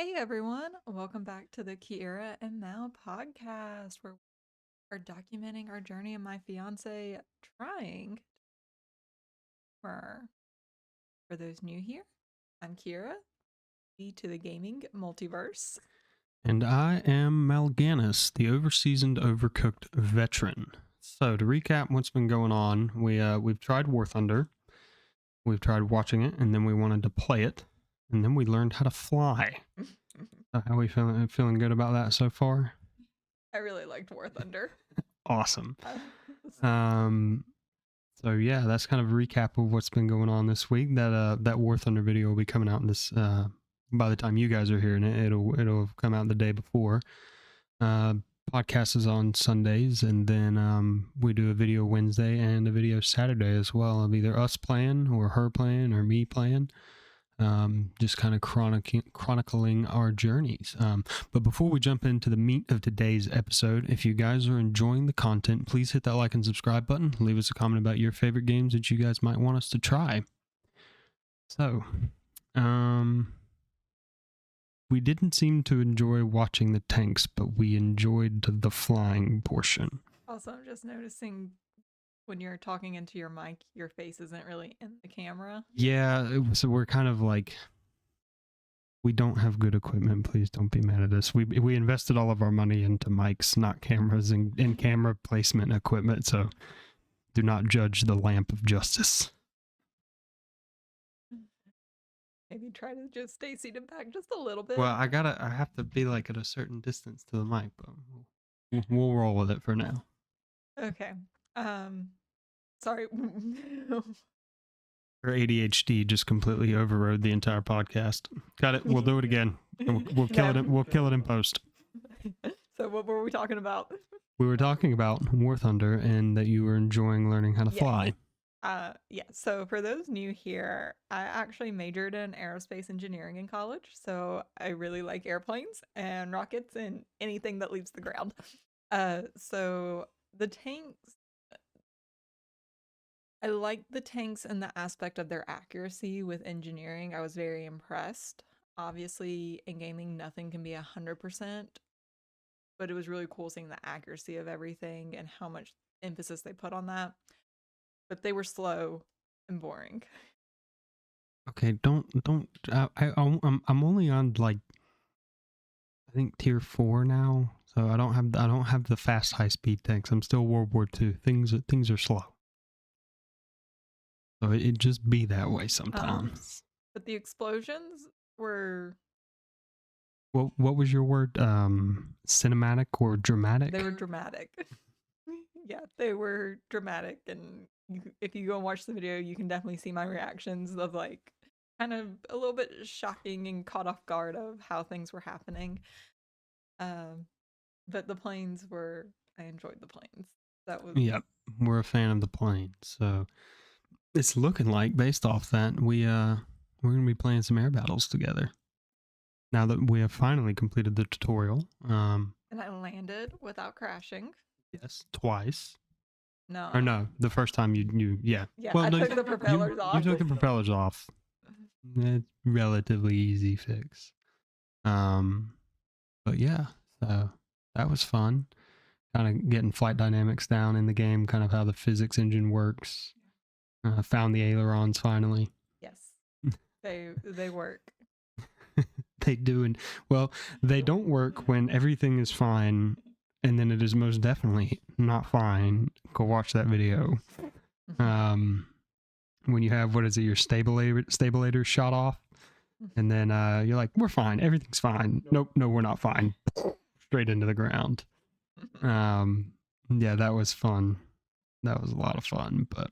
Hey everyone, welcome back to the Kayura and Mal Podcast, where we're documenting our journey and my fiance trying for those new here. I'm Kira, to the gaming multiverse. And I am Malgainas, the overseasoned, overcooked veteran. So to recap what's been going on, we've tried War Thunder, we've tried watching it, and then we wanted to play it, and then we learned how to fly. How are we feeling? Feeling good about that so far? I really liked War Thunder. Awesome. So yeah, that's kind of a recap of what's been going on this week. That War Thunder video will be coming out in this by the time you guys are hearing it. It'll come out the day before. Podcast is on Sundays, and then we do a video Wednesday and a video Saturday as well, of either us playing or her playing or me playing. Just kind of chronicling our journeys. But before we jump into the meat of today's episode, if you guys are enjoying the content, please hit that like and subscribe button. Leave us a comment about your favorite games that you guys might want us to try. So, we didn't seem to enjoy watching the tanks, but we enjoyed the flying portion. Also, I'm just noticing when you're talking into your mic, your face isn't really in the camera. Yeah, so we're kind of like, we don't have good equipment. Please don't be mad at us. We invested all of our money into mics, not cameras, and camera placement equipment, so do not judge the lamp of justice. Maybe try to just stay seated back just a little bit. Well, I have to be like at a certain distance to the mic, but we'll roll with it for now. Okay. Sorry. Her ADHD just completely overrode the entire podcast. Got it. We'll do it again. We'll kill it. We'll kill it in post. So what were we talking about? We were talking about War Thunder and that you were enjoying learning how to fly. Yeah. So for those new here, I actually majored in aerospace engineering in college. So I really like airplanes and rockets and anything that leaves the ground. So the tanks, I like the tanks and the aspect of their accuracy with engineering. I was very impressed. Obviously, in gaming, nothing can be 100%, but it was really cool seeing the accuracy of everything and how much emphasis they put on that. But they were slow and boring. Okay, I'm only on like, I think tier 4 now, so I don't have the fast high speed tanks. I'm still World War II. Things are slow. So it just be that way sometimes. But the explosions were... What was your word? Cinematic or dramatic? They were dramatic. Yeah, they were dramatic. And if you go and watch the video, you can definitely see my reactions of like kind of a little bit shocking and caught off guard of how things were happening. But the planes were... I enjoyed the planes. That was... Yep, we're a fan of the planes. So it's looking like, based off that, we're going to be playing some air battles together. Now that we have finally completed the tutorial. And I landed without crashing. Yes, twice. No. Or no, the first time yeah. Yeah, well, I took the propellers off. You took the propellers off. It's relatively easy fix. But yeah, so that was fun. Kind of getting flight dynamics down in the game, kind of how the physics engine works. Found the ailerons finally. Yes, they work. They do, and well, they don't work when everything is fine, and then it is most definitely not fine. Go watch that video. When you have, what is it, your stabulator shot off, and then you're like, we're fine, everything's fine. Nope, no, we're not fine. Straight into the ground. Yeah, that was fun. That was a lot of fun, but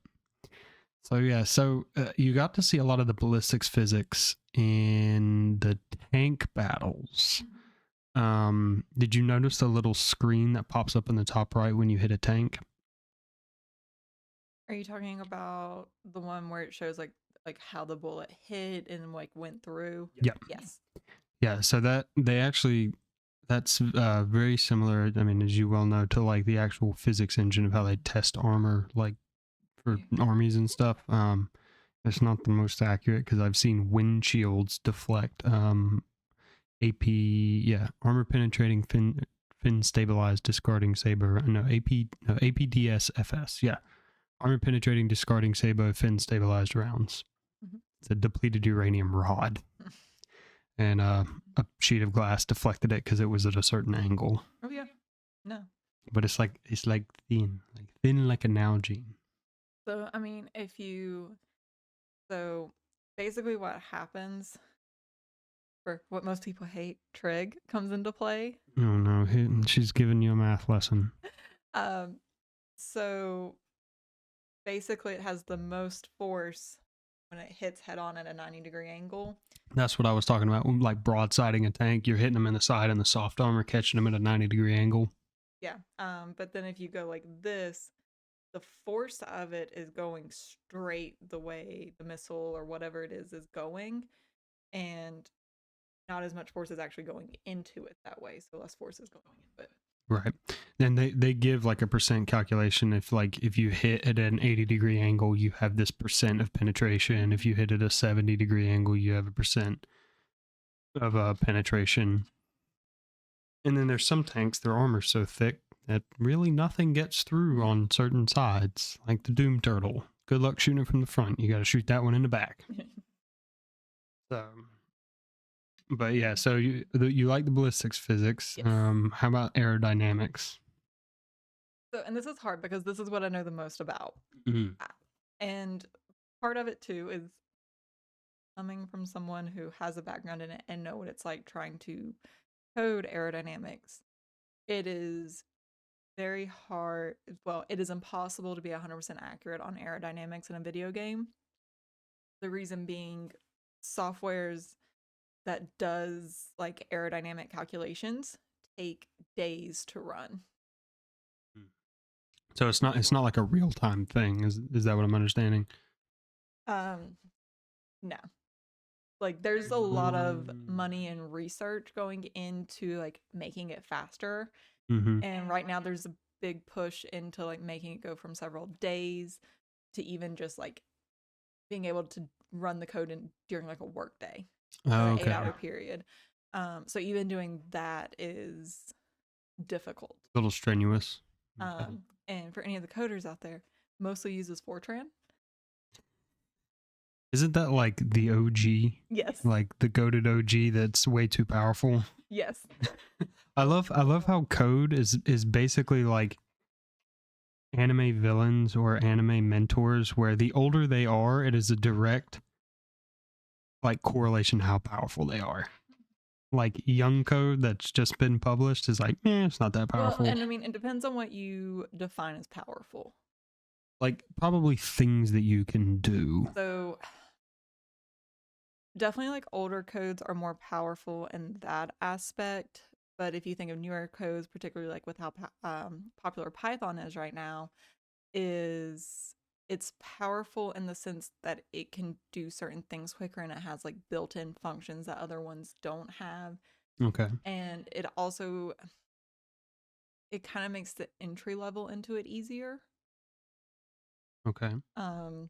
so yeah, you got to see a lot of the ballistics physics in the tank battles. Did you notice the little screen that pops up in the top right when you hit a tank? Are you talking about the one where it shows like how the bullet hit and like went through? Yep. Yes. Yeah, so that's very similar, I mean, as you well know, to like the actual physics engine of how they test armor, like for armies and stuff. It's not the most accurate because I've seen windshields deflect AP, yeah, armor penetrating fin stabilized discarding saber. No, APDS FS. Yeah, armor penetrating discarding saber fin stabilized rounds. Mhm. It's a depleted uranium rod, and a sheet of glass deflected it because it was at a certain angle. Oh yeah, no. But it's like thin like a Nalgene. So I mean, so basically what happens for what most people hate, trig comes into play. Oh no, she's giving you a math lesson. Um, so basically it has the most force when it hits head on at a 90-degree angle. That's what I was talking about. Like broadsiding a tank, you're hitting them in the side and the soft armor catching them at a 90-degree angle. Yeah. But then if you go like this, the force of it is going straight the way the missile or whatever it is going, and not as much force is actually going into it that way. So less force is going into it. Right. Then they give like a percent calculation. If you hit at an 80-degree angle, you have this percent of penetration. If you hit at a 70-degree angle, you have a percent of penetration. And then there's some tanks, their armor's so thick that really nothing gets through on certain sides, like the Doom Turtle. Good luck shooting it from the front. You got to shoot that one in the back. So, but yeah, so you like the ballistics physics. Yes. How about aerodynamics? So, and this is hard because this is what I know the most about. Mm-hmm. And part of it too is coming from someone who has a background in it and know what it's like trying to code aerodynamics. It is very hard. Well, it is impossible to be 100% accurate on aerodynamics in a video game. The reason being, softwares that does like aerodynamic calculations take days to run. So it's not like a real time thing. Is that what I'm understanding? No. Like there's a lot of money and research going into like making it faster. Mm-hmm. And right now there's a big push into like making it go from several days to even just like being able to run the code during like a work day. Oh, an okay. 8-hour period. So even doing that is difficult. A little strenuous. Okay. And for any of the coders out there, mostly uses Fortran. Isn't that like the OG? Yes. Like the goated OG that's way too powerful? Yes. I love how code is basically like anime villains or anime mentors, where the older they are, it is a direct like correlation to how powerful they are. Like young code that's just been published is like, it's not that powerful. Well, and I mean, it depends on what you define as powerful. Like probably things that you can do. So definitely like older codes are more powerful in that aspect. But if you think of newer codes, particularly like with how popular Python is right now, it's powerful in the sense that it can do certain things quicker and it has like built-in functions that other ones don't have. Okay. And it kind of makes the entry level into it easier. Okay. So,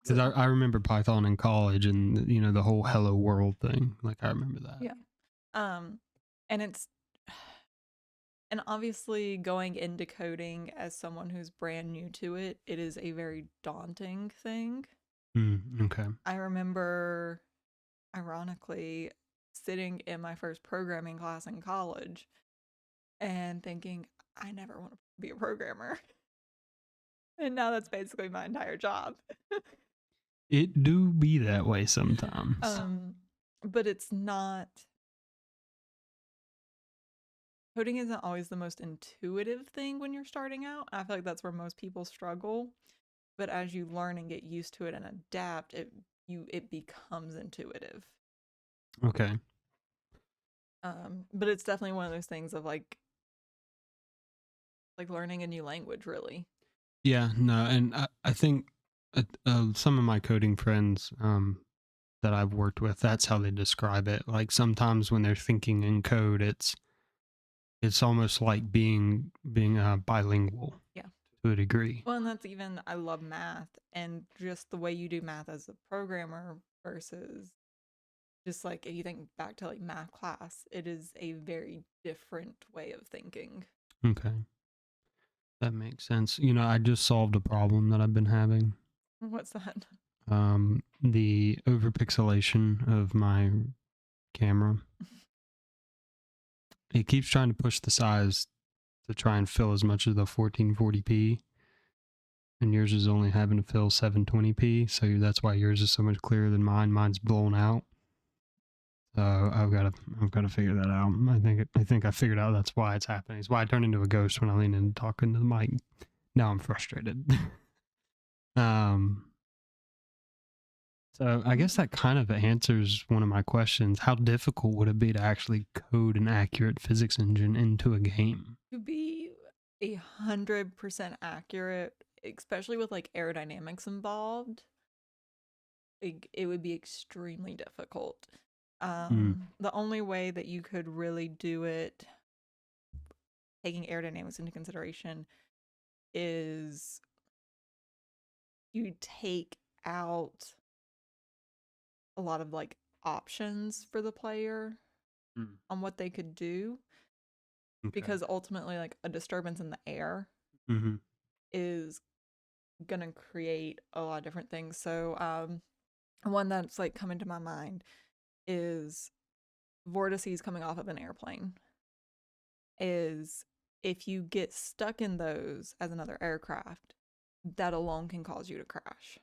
Because I remember Python in college and, the whole hello world thing. Like, I remember that. Yeah. And obviously going into coding as someone who's brand new to it, it is a very daunting thing. Okay. I remember, ironically, sitting in my first programming class in college and thinking, I never want to be a programmer. And now that's basically my entire job. It do be that way sometimes. But it's not. Coding isn't always the most intuitive thing when you're starting out. I feel like that's where most people struggle. But as you learn and get used to it and adapt, it becomes intuitive. Okay. But it's definitely one of those things of like learning a new language, really. Yeah, no, and I think some of my coding friends that I've worked with, that's how they describe it. Like sometimes when they're thinking in code, it's almost like being bilingual. Yeah. To a degree. Well, and that's even, I love math and just the way you do math as a programmer versus Just like if you think back to like math class, it is a very different way of thinking. Okay. That makes sense. I just solved a problem that I've been having. What's that? The overpixelation of my camera. It keeps trying to push the size to try and fill as much of the 1440p, and yours is only having to fill 720p, so that's why yours is so much clearer than mine. Mine's blown out. So I've got to figure that out. I think I figured out that's why it's happening. It's why I turn into a ghost when I lean in and talk into the mic. Now I'm frustrated. So I guess that kind of answers one of my questions. How difficult would it be to actually code an accurate physics engine into a game? To be 100% accurate, especially with like aerodynamics involved, it would be extremely difficult. The only way that you could really do it, taking aerodynamics into consideration, is you take out a lot of like options for the player on what they could do. Okay. Because ultimately, like a disturbance in the air is gonna create a lot of different things. So one that's like coming to my mind is vortices coming off of an airplane. Is if you get stuck in those as another aircraft, that alone can cause you to crash.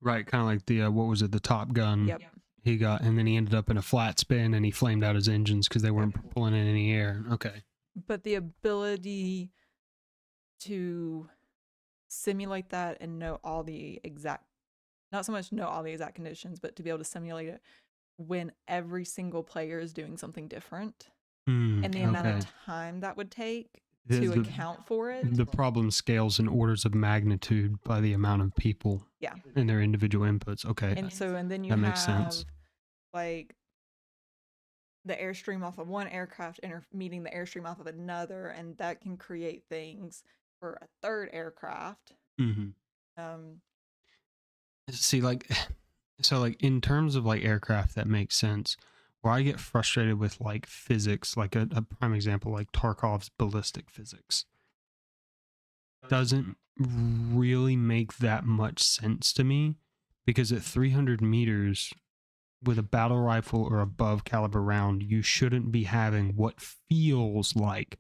Right, kind of like the what was it, the Top Gun? Yep. He got, and then he ended up in a flat spin, and he flamed out his engines because they weren't pulling in any air. Okay. But the ability to simulate that and know all the exact, not so much know all the exact conditions, but to be able to simulate it when every single player is doing something different, and the amount of time that would take to account for it. The problem scales in orders of magnitude by the amount of people and their individual inputs. Okay. And then you that makes sense. Like the airstream off of one aircraft meeting the airstream off of another, and that can create things for a third aircraft. See, so in terms of like aircraft, that makes sense. Where I get frustrated with like physics, like a prime example, like Tarkov's ballistic physics, doesn't really make that much sense to me, because at 300 meters with a battle rifle or above caliber round, you shouldn't be having what feels like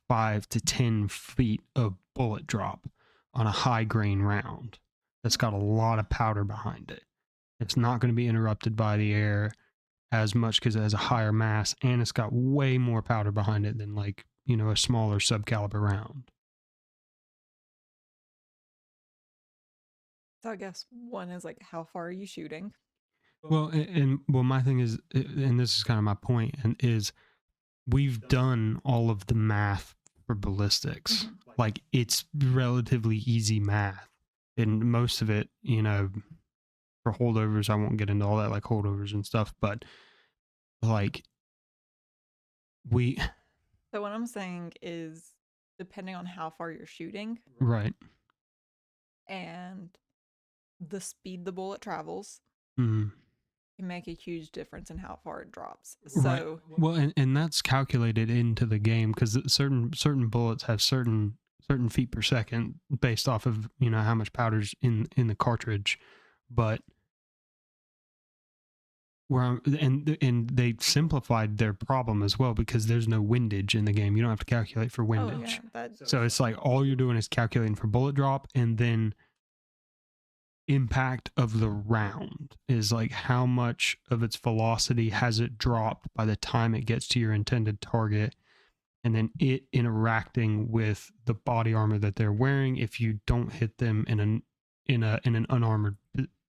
5 to 10 feet of bullet drop on a high grain round that's got a lot of powder behind it. It's not going to be interrupted by the air as much because it has a higher mass, and it's got way more powder behind it than like, a smaller subcaliber round. So I guess one is like, how far are you shooting? Well, my thing is, and this is kind of my point, and is we've done all of the math for ballistics. Like, it's relatively easy math, and most of it, for holdovers, I won't get into all that, like holdovers and stuff, but like So what I'm saying is, depending on how far you're shooting, right, and the speed the bullet travels, can make a huge difference in how far it drops. So well, and that's calculated into the game, because certain bullets have certain feet per second based off of how much powder's in the cartridge, but and they simplified their problem as well, because there's no windage in the game. You don't have to calculate for windage. So it's like all you're doing is calculating for bullet drop, and then impact of the round is like how much of its velocity has it dropped by the time it gets to your intended target, and then it interacting with the body armor that they're wearing if you don't hit them in an unarmored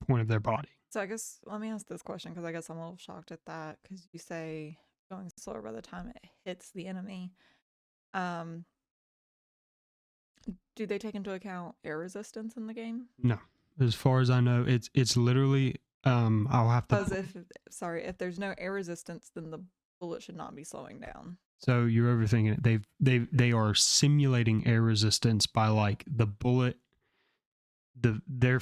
point of their body. So I guess let me ask this question, because I guess I'm a little shocked at that, because you say going slower by the time it hits the enemy. Do they take into account air resistance in the game? No. As far as I know, it's literally I'll have to. Because if there's no air resistance, then the bullet should not be slowing down. So you're overthinking it. They are simulating air resistance by like the bullet their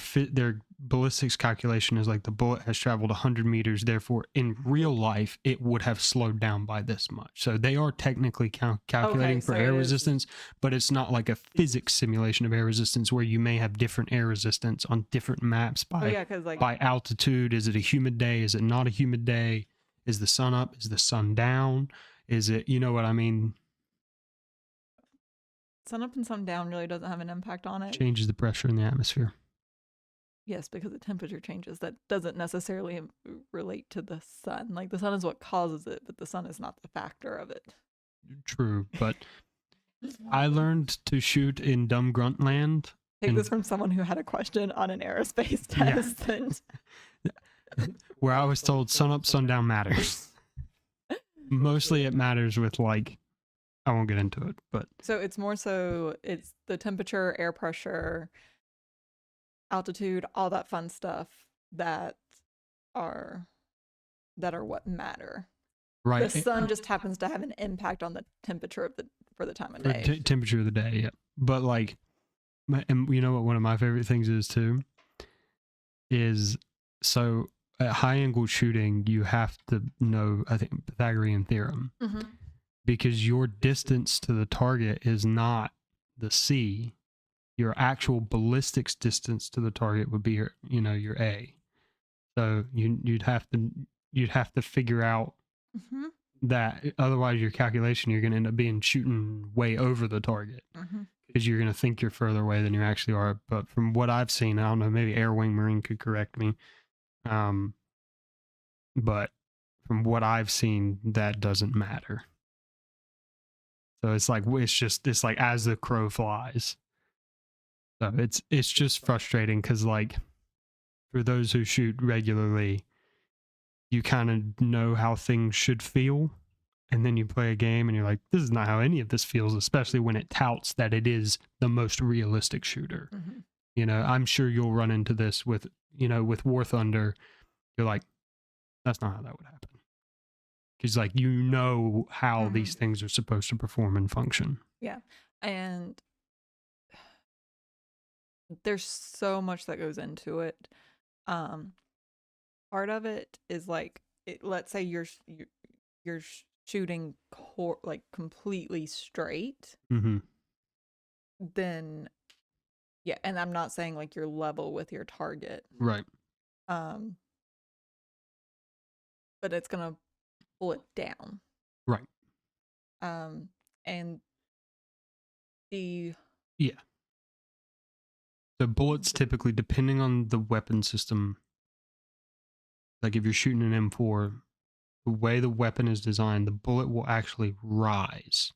ballistics calculation is like the bullet has traveled 100 meters, therefore in real life it would have slowed down by this much. So they are technically calculating for air resistance, but it's not like a physics simulation of air resistance where you may have different air resistance on different maps by altitude. Is it a humid day? Is it not a humid day? Is the sun up? Is the sun down? Is it, you know what I mean? Sun up and sun down really doesn't have an impact on it. Changes the pressure in the atmosphere. Yes, because the temperature changes. That doesn't necessarily relate to the sun. Like, the sun is what causes it, but the sun is not the factor of it. True, but I learned to shoot in dumb grunt land. Take this from someone who had a question on an aerospace test. Yeah. Where I was told sun up, sun down matters. Mostly it matters with, like, I won't get into it, but so it's more so it's the temperature, air pressure, altitude, all that fun stuff that are what matter. Right. The sun just happens to have an impact on the temperature of for the time of day. Temperature of the day, yeah. But like, and you know what one of my favorite things is too? Is so at high angle shooting, you have to know, I think, Pythagorean theorem. Mm-hmm. Because your distance to the target is not the C. Your actual ballistics distance to the target would be your A. So you'd have to figure out mm-hmm. that, otherwise your calculation, you're going to end up being shooting way over the target because you're going to think you're further away than you actually are. But from what I've seen, I don't know, maybe Air Wing Marine could correct me. But from what I've seen, that doesn't matter. So it's like as the crow flies. So it's just frustrating because, like, for those who shoot regularly, you kind of know how things should feel, and then you play a game and you're like, this is not how any of this feels, especially when it touts that it is the most realistic shooter. Mm-hmm. You know, I'm sure you'll run into this with War Thunder. You're like, that's not how that would happen. Because, like, you know how mm-hmm. these things are supposed to perform and function. Yeah. And there's so much that goes into it. Part of it is like, let's say you're shooting like completely straight. Mm-hmm. Then, yeah, and I'm not saying like you're level with your target. Right. But it's gonna pull it down. Right. And the bullets typically, depending on the weapon system, like if you're shooting an M4, the way the weapon is designed, the bullet will actually rise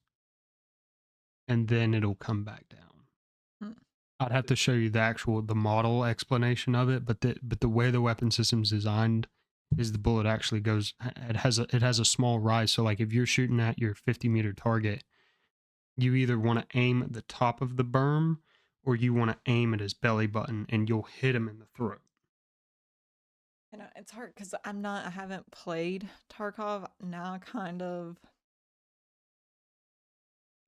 and then it'll come back down. I'd have to show you the model explanation of it, but the way the weapon system's designed is the bullet actually goes, it has a small rise. So like if you're shooting at your 50-meter target, you either want to aim at the top of the berm or you want to aim at his belly button and you'll hit him in the throat. You know, it's hard because I haven't played Tarkov. Now kind of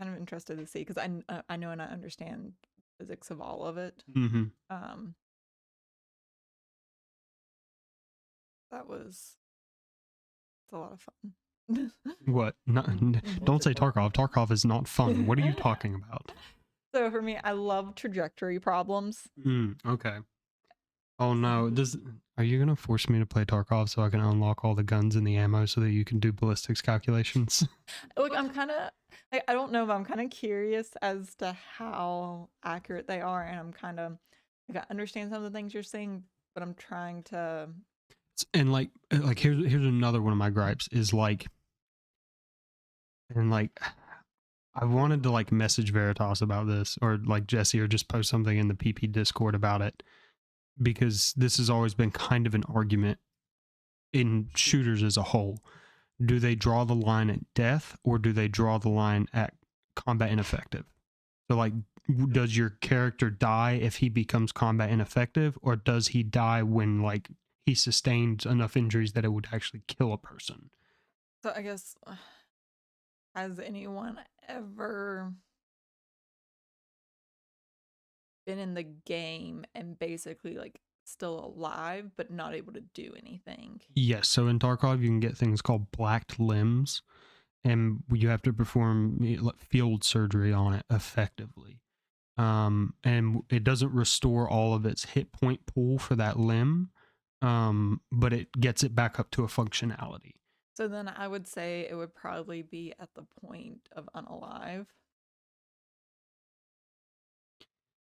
interested to see, because I know and I understand physics of all of it. Mm-hmm. It's a lot of fun. What? No, don't say Tarkov. Tarkov is not fun. What are you talking about? So for me, I love trajectory problems. Okay. Oh no, are you gonna force me to play Tarkov so I can unlock all the guns and the ammo so that you can do ballistics calculations? Look, I'm kind of, I don't know, but I'm kind of curious as to how accurate they are, and I'm kind of, like, I understand some of the things you're saying, but I'm trying to. And like here's another one of my gripes is like, and like, I wanted to like message Veritas about this, or like Jesse, or just post something in the PP Discord about it, because this has always been kind of an argument in shooters as a whole. Do they draw the line at death, or do they draw the line at combat ineffective? So like, does your character die if he becomes combat ineffective, or does he die when like he sustained enough injuries that it would actually kill a person? So I guess, has anyone ever been in the game and basically like still alive but not able to do anything. Yes, so in Tarkov you can get things called blacked limbs, and you have to perform field surgery on it effectively. And it doesn't restore all of its hit point pool for that limb, but it gets it back up to a functionality. So then I would say it would probably be at the point of unalive.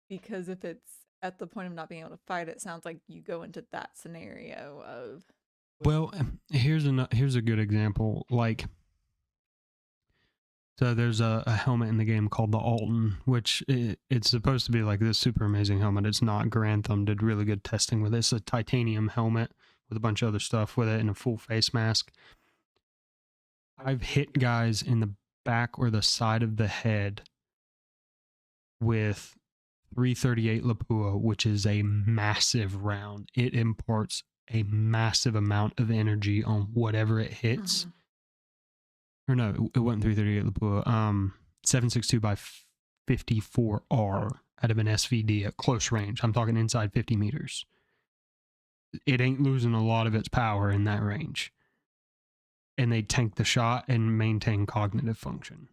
Because if it's at the point of not being able to fight, it sounds like you go into that scenario of. Well, here's a good example. Like, so there's a helmet in the game called the Alton, which it's supposed to be like this super amazing helmet. It's not. Grantham did really good testing with it. It's a titanium helmet with a bunch of other stuff with it and a full face mask. I've hit guys in the back or the side of the head with 338 Lapua, which is a massive round. It imparts a massive amount of energy on whatever it hits. Mm-hmm. Or no, it wasn't 338 Lapua. 762 by 54R out of an SVD at close range. I'm talking inside 50 meters. It ain't losing a lot of its power in that range. And they tank the shot and maintain cognitive function.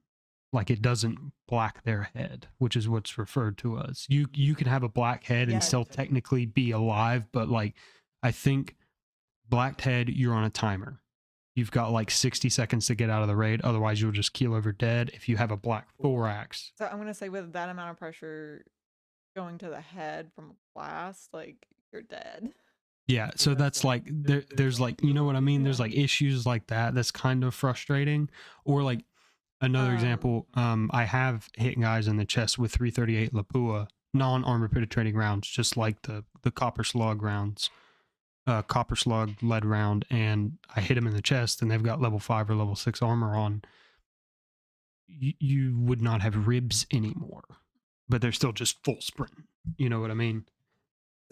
Like, it doesn't black their head, which is what's referred to as. You can have a black head and still technically be alive, but like, I think blacked head, you're on a timer. You've got like 60 seconds to get out of the raid. Otherwise, you'll just keel over dead if you have a black thorax. So I'm going to say with that amount of pressure going to the head from a blast, like, you're dead. Yeah, so that's like, there's like, you know what I mean? There's like issues like that. That's kind of frustrating. Or like, another example, I have hit guys in the chest with 338 Lapua, non-armor penetrating rounds, just like the copper slug rounds. Copper slug lead round, and I hit them in the chest and they've got level 5 or level 6 armor on. You would not have ribs anymore, but they're still just full sprint. You know what I mean?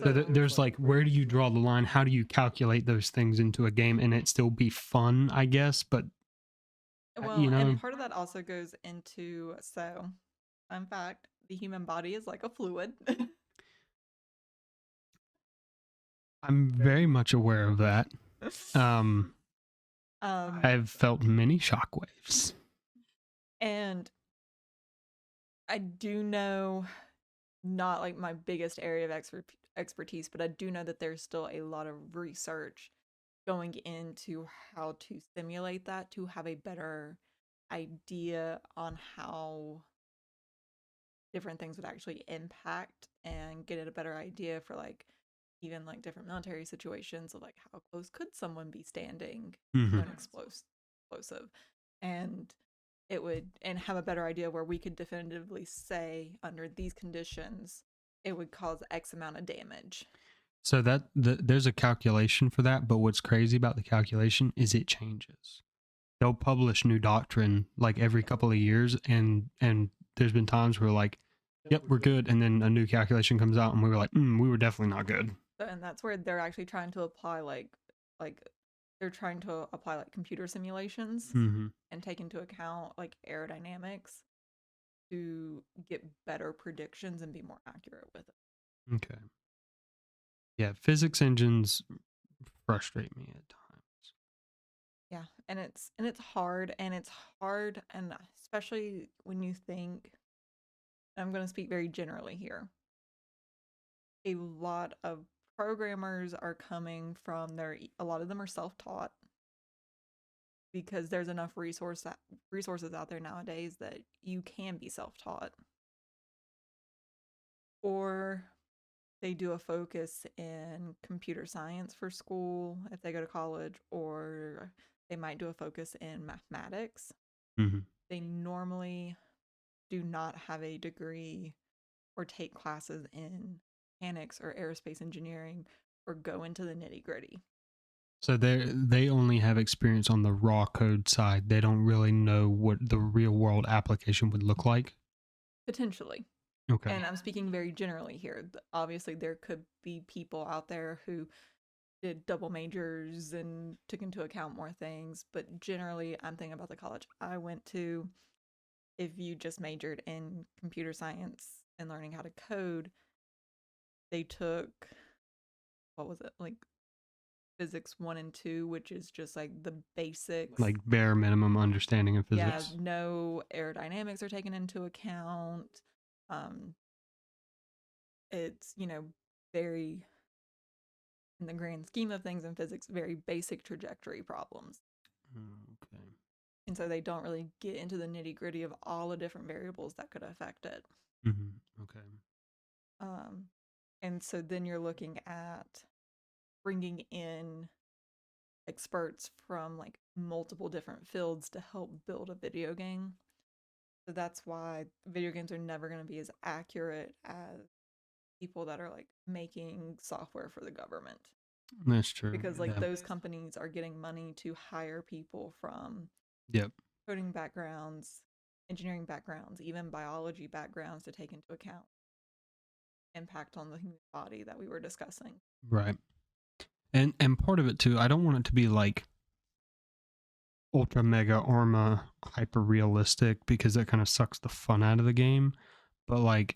So there's like, where do you draw the line? How do you calculate those things into a game and it still be fun, I guess? But well, you know, and part of that also goes into, so fun fact, the human body is like a fluid. I'm very much aware of that. I've felt many shockwaves. And I do know, not like my biggest area of expertise, but I do know that there's still a lot of research going into how to simulate that to have a better idea on how different things would actually impact and get a better idea for like even like different military situations of like how close could someone be standing to an explosive, and it would, and have a better idea where we could definitively say under these conditions it would cause X amount of damage. So there's a calculation for that, but what's crazy about the calculation is it changes. They'll publish new doctrine like every couple of years, and there's been times where like, yep, we're good, and then a new calculation comes out and we were like, we were definitely not good. And that's where they're actually trying to apply like they're trying to apply like computer simulations and take into account like aerodynamics to get better predictions and be more accurate with it. Okay. Yeah, physics engines frustrate me at times. Yeah, and it's hard, and especially when you think, I'm going to speak very generally here, a lot of programmers are coming from a lot of them are self-taught, because there's enough resources out there nowadays that you can be self-taught, or they do a focus in computer science for school if they go to college, or they might do a focus in mathematics. They normally do not have a degree or take classes in mechanics or aerospace engineering or go into the nitty-gritty. So they only have experience on the raw code side. They don't really know what the real world application would look like? Potentially. Okay. And I'm speaking very generally here. Obviously, there could be people out there who did double majors and took into account more things, but generally, I'm thinking about the college I went to. If you just majored in computer science and learning how to code, they took, what was it, like physics 1 and 2, which is just like the basics. Like bare minimum understanding of Yeah, physics. no aerodynamics are taken into account. Um, it's, very, in the grand scheme of things in physics, very basic trajectory problems. Okay. And so they don't really get into the nitty gritty of all the different variables that could affect it. Okay. And so then you're looking at bringing in experts from like multiple different fields to help build a video game. So that's why video games are never going to be as accurate as people that are like making software for the government. That's true. Because like those companies are getting money to hire people from coding backgrounds, engineering backgrounds, even biology backgrounds to take into account impact on the human body that we were discussing. Right. And part of it too, I don't want it to be like ultra mega arma hyper realistic, because that kind of sucks the fun out of the game. But like,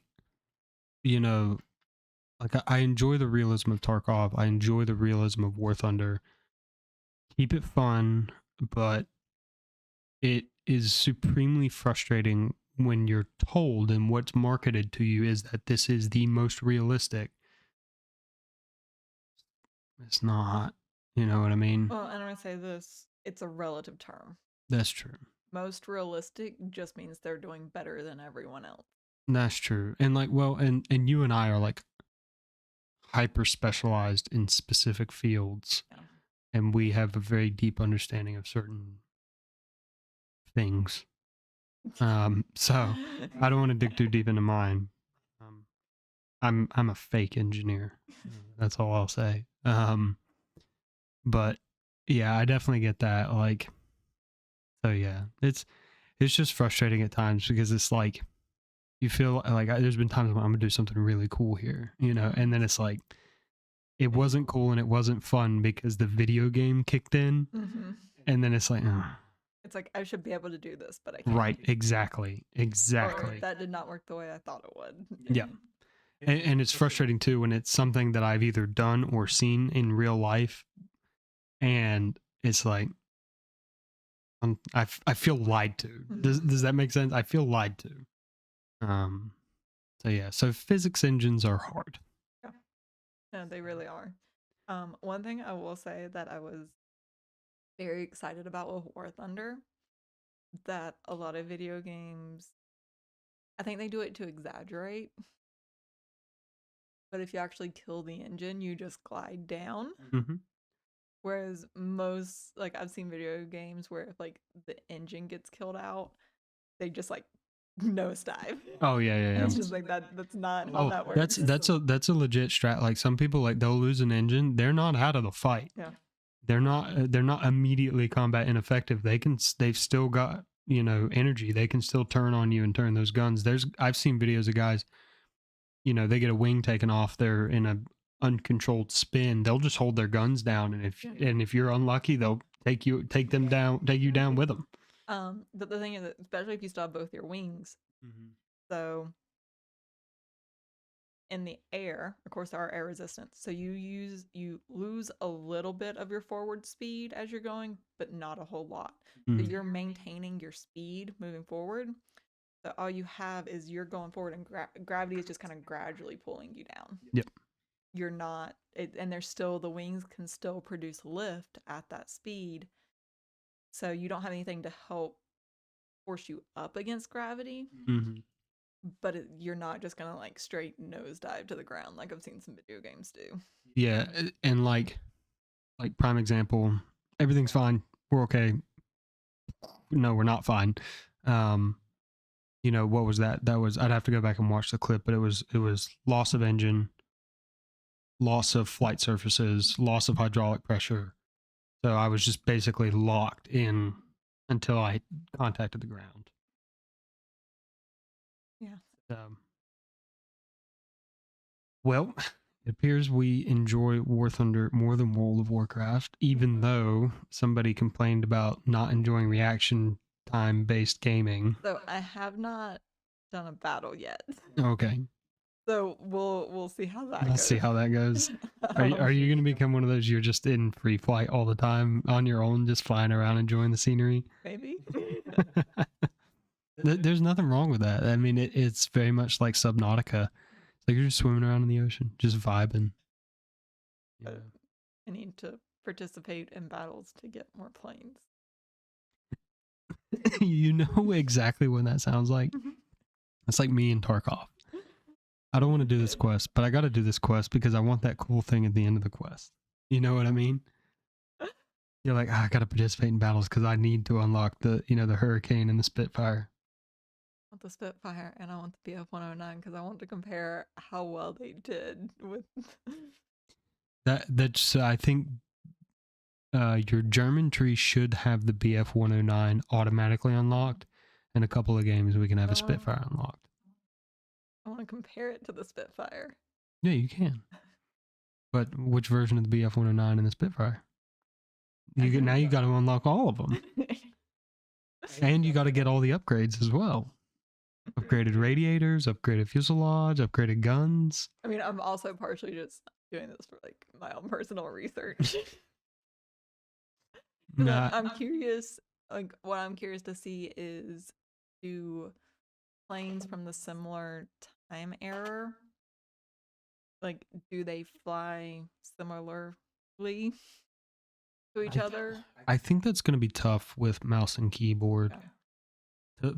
like I enjoy the realism of Tarkov. I enjoy the realism of War Thunder. Keep it fun, but it is supremely frustrating when you're told and what's marketed to you is that this is the most realistic. It's not. You know what I mean? Well, and I'm going to say this, it's a relative term. That's true. Most realistic just means they're doing better than everyone else. That's true. And like, well, and you and I are like hyper specialized in specific fields. Yeah. And we have a very deep understanding of certain things. So I don't want to dig too deep into mine. I'm a fake engineer. That's all I'll say. But yeah, I definitely get that. Like, so yeah, it's just frustrating at times, because it's like you feel like there's been times when I'm gonna do something really cool here, and then it's like it wasn't cool and it wasn't fun because the video game kicked in, and then it's like, it's like I should be able to do this, but I can't. Right, exactly. Or that did not work the way I thought it would. Yeah. And it's frustrating too when it's something that I've either done or seen in real life, and it's like I feel lied to. Does that make sense? I feel lied to. So yeah, so physics engines are hard. Yeah. No, they really are. One thing I will say that I was very excited about with War Thunder, that a lot of video games, I think they do it to exaggerate. But if you actually kill the engine, you just glide down. Whereas most, like I've seen video games where if like the engine gets killed out, they just like nosedive. Oh yeah. It's just like that's not how that works. That's a legit strat. Like some people, like they'll lose an engine, they're not out of the fight. Yeah. They're not immediately combat ineffective. They've still got, energy. They can still turn on you and turn those guns. I've seen videos of guys, they get a wing taken off, they're in a uncontrolled spin, they'll just hold their guns down, and if you're unlucky, they'll take you down with them. But the thing is that, especially if you still have both your wings, so in the air, of course, there are air resistance, so you lose a little bit of your forward speed as you're going, but not a whole lot. So you're maintaining your speed moving forward. So all you have is you're going forward, and gravity is just kind of gradually pulling you down. Yep. You're not, and there's still, the wings can still produce lift at that speed. So you don't have anything to help force you up against gravity. But you're not just gonna like straight nosedive to the ground like I've seen some video games do. Yeah, and like prime example, everything's fine, we're okay. No, we're not fine. What was that? That was, I'd have to go back and watch the clip, but it was loss of engine, loss of flight surfaces, loss of hydraulic pressure. So I was just basically locked in until I contacted the ground. Yeah. Well, it appears we enjoy War Thunder more than World of Warcraft, even though somebody complained about not enjoying reaction time based gaming. So I have not done a battle yet. Okay. So we'll see how that Let's goes. see how that goes. Are you going to become one of those, you're just in free flight all the time on your own, just flying around enjoying the scenery? Maybe. There's nothing wrong with that. I mean, it's very much like Subnautica. It's like you're just swimming around in the ocean, just vibing. I need to participate in battles to get more planes. You know exactly what that sounds like. It's like me and Tarkov. I don't want to do this quest, but I got to do this quest because I want that cool thing at the end of the quest. You know what I mean? You're like, I got to participate in battles because I need to unlock the Hurricane and the Spitfire. I want the Spitfire and I want the BF-109 because I want to compare how well they did with That's I think your German tree should have the BF-109 automatically unlocked. In a couple of games, we can have a Spitfire unlocked. I want to compare it to the Spitfire. Yeah, you can. But which version of the BF-109 and the Spitfire? Now you got to unlock all of them. And you got to get all the upgrades as well. Upgraded radiators, upgraded fuselage, upgraded guns. I mean, I'm also partially just doing this for like my own personal research. Nah. I'm curious, like what I'm curious to see is, do planes from the similar time era, like, do they fly similarly to each other? I think that's going to be tough with mouse and keyboard.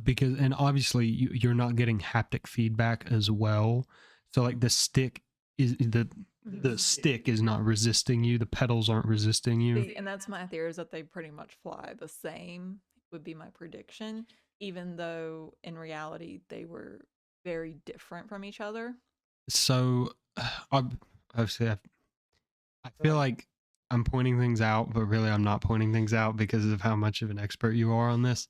Because, and obviously you're not getting haptic feedback as well. So like the stick is the stick is not resisting you. The pedals aren't resisting you. See, and that's my theory, is that they pretty much fly the same, would be my prediction, even though in reality they were very different from each other. So obviously I feel like I'm pointing things out, but really I'm not pointing things out because of how much of an expert you are on this.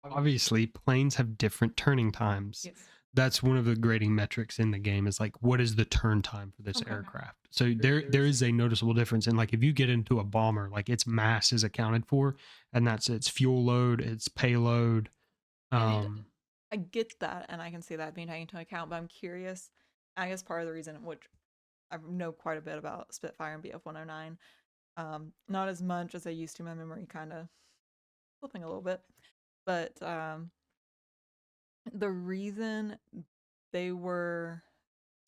Obviously, planes have different turning times. Yes. That's one of the grading metrics in the game, is like, what is the turn time for this aircraft? So there is a noticeable difference. And like, if you get into a bomber, like its mass is accounted for, and that's its fuel load, its payload. I get that, and I can see that being taken into account, but I'm curious. I guess part of the reason, which I know quite a bit about Spitfire and BF-109, not as much as I used to, my memory kind of slipping a little bit, but the reason they were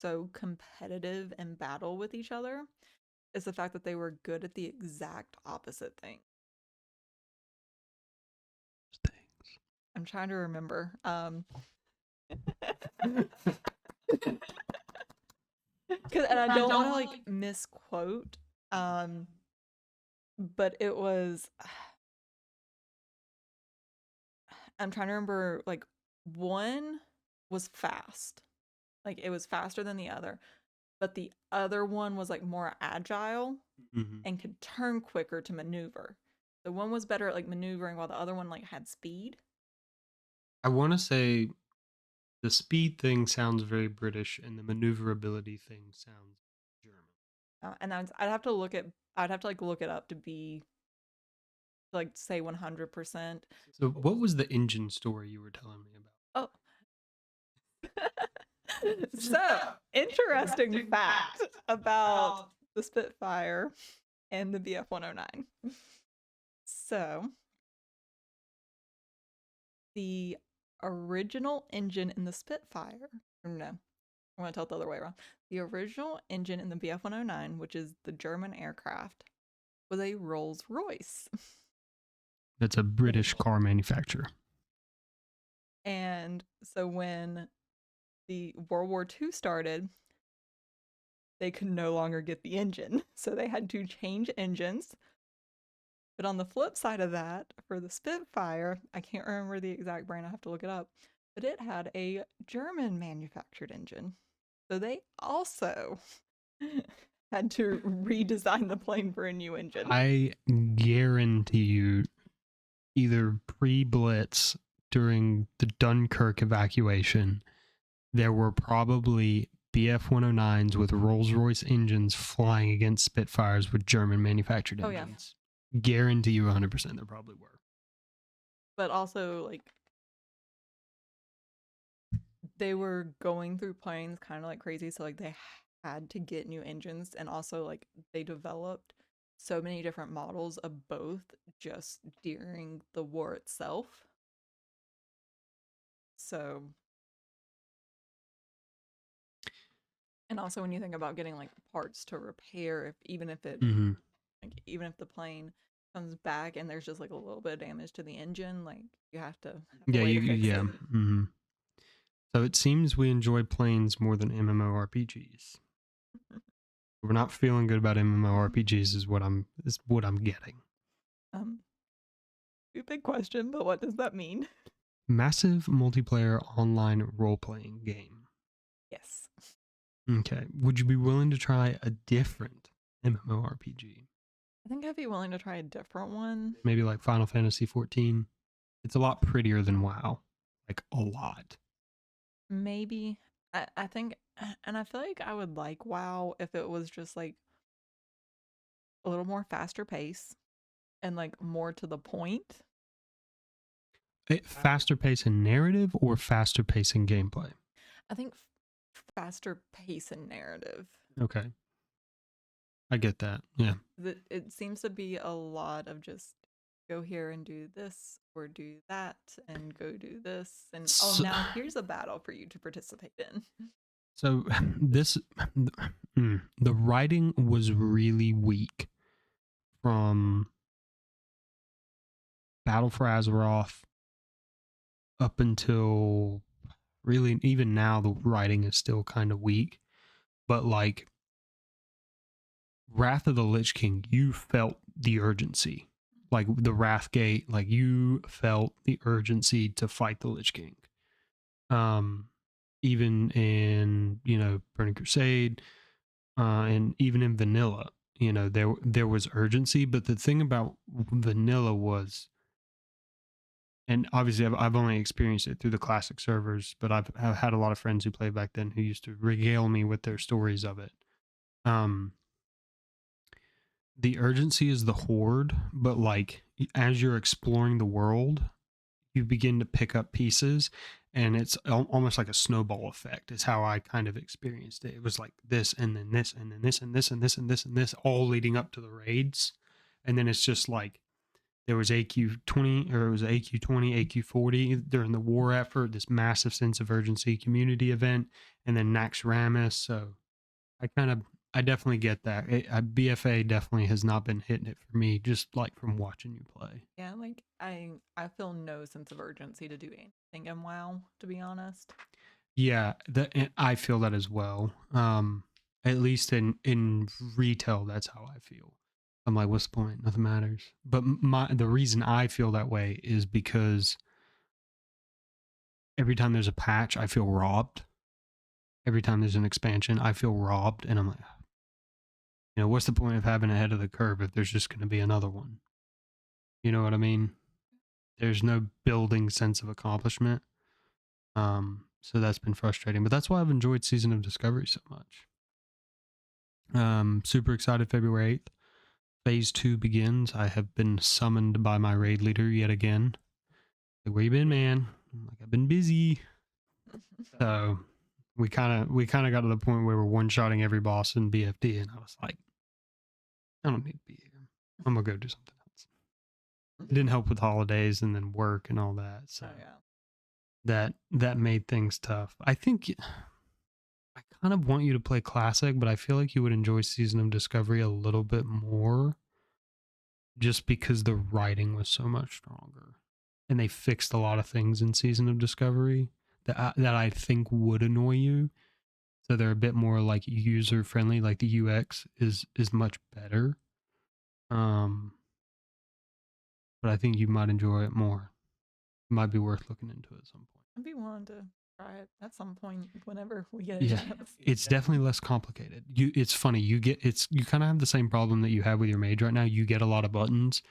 so competitive in battle with each other is the fact that they were good at the exact opposite thing. I'm trying to remember. And I don't want to like misquote, but it was, I'm trying to remember, like, one was fast, like it was faster than the other, but the other one was like more agile and could turn quicker to maneuver. The one was better at like maneuvering while the other one like had speed. I want to say the speed thing sounds very British, and the maneuverability thing sounds German. And I'd have to like look it up to be like say 100%. So what was the engine story you were telling me about? Oh. So, interesting fact about the Spitfire and the BF-109. So, the original engine in the Spitfire, no, I'm going to tell it the other way around. The original engine in the BF-109, which is the German aircraft, was a Rolls-Royce. That's a British car manufacturer. And so when the World War II started, they could no longer get the engine. So they had to change engines. But on the flip side of that, for the Spitfire, I can't remember the exact brand, I have to look it up, but it had a German manufactured engine. So they also had to redesign the plane for a new engine. I guarantee you, either pre-Blitz during the Dunkirk evacuation, there were probably BF-109s with Rolls-Royce engines flying against Spitfires with German manufactured engines. Yeah. Guarantee you 100% there probably were. But also, like, they were going through planes kind of like crazy, so like they had to get new engines, and also like they developed so many different models of both just during the war itself. So, and also when you think about getting like parts to repair, if even if it Mm-hmm. like even if the plane comes back and there's just like a little bit of damage to the engine, like you have to have a Yeah, way to fix yeah. it. Mm-hmm. So it seems we enjoy planes more than MMORPGs. We're not feeling good about MMORPGs is what I'm getting. Um, Stupid question, but what does that mean? Massive multiplayer online role-playing game. Yes. Okay. Would you be willing to try a different MMORPG? I think I'd be willing to try a different one. Maybe like Final Fantasy 14. It's a lot prettier than WoW. Like a lot. Maybe. I think, and I feel like I would like WoW if it was just like a little more faster pace and like more to the point. Faster pace in narrative or faster pace in gameplay? I think faster pace and narrative. Okay. I get that. Yeah. It seems to be a lot of just go here and do this or do that and go do this and oh, So, now here's a battle for you to participate in. so this the writing was really weak from Battle for Azeroth up until really even now the writing is still kind of weak, but like Wrath of the Lich King, you felt the urgency. Like the Wrathgate, like you felt the urgency to fight the Lich King. Even in, Burning Crusade, and even in vanilla, there was urgency, but the thing about vanilla was, and obviously I've only experienced it through the classic servers, but I've had a lot of friends who played back then who used to regale me with their stories of it. Um, the urgency is the horde, but like as you're exploring the world, you begin to pick up pieces, and it's almost like a snowball effect is how I kind of experienced it. It was like this and then this and then this and this and this and this and this all leading up to the raids, and then it's just like there was AQ20 or it was AQ20, AQ40 during the war effort, this massive sense of urgency community event, and then Nax Ramus. So I definitely get that. BFA definitely has not been hitting it for me, just like from watching you play. Yeah, like I feel no sense of urgency to do anything in WoW, to be honest. Yeah, I feel that as well. At least in retail, that's how I feel. I'm like, what's the point? Nothing matters. But the reason I feel that way is because every time there's a patch, I feel robbed. Every time there's an expansion, I feel robbed, and I'm like, what's the point of having ahead of the curve if there's just going to be another one? You know what I mean? There's no building sense of accomplishment. So that's been frustrating, but that's why I've enjoyed Season of Discovery so much. Super excited. February 8th, Phase 2 begins. I have been summoned by my raid leader yet again. Like, where you been, man? I'm like, I've been busy. So we kind of got to the point where we're one-shotting every boss in BFD, and I was like, I don't need to be here. I'm gonna go do something else. It didn't help with holidays and then work and all that. So Oh yeah. that made things tough. I think I kind of want you to play Classic, but I feel like you would enjoy Season of Discovery a little bit more just because the writing was so much stronger. And they fixed a lot of things in Season of Discovery that I think would annoy you. So they're a bit more like user friendly, like the UX is much better. But I think you might enjoy it more. It might be worth looking into at some point. I'd be willing to try it at some point whenever we get a Yeah, chance. it's definitely less complicated. It's funny. You kind of have the same problem that you have with your mage right now. You get a lot of buttons.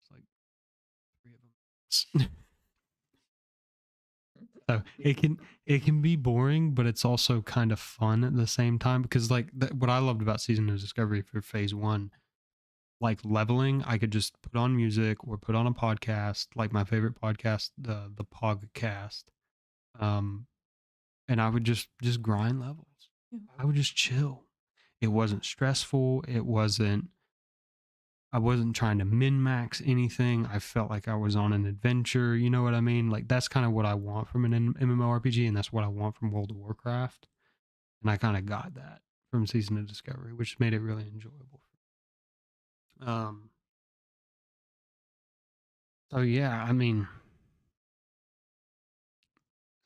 It's like 3 of them. So it can be boring, but it's also kind of fun at the same time because like what I loved about Season of Discovery for Phase 1, like leveling, I could just put on music or put on a podcast, like my favorite podcast, the Pogcast. and I would just grind levels. Yeah. I would just chill. It wasn't stressful. I wasn't trying to min max anything. I felt like I was on an adventure. You know what I mean? Like that's kind of what I want from an MMORPG, and that's what I want from World of Warcraft. And I kind of got that from Season of Discovery, which made it really enjoyable. Um. So yeah, I mean,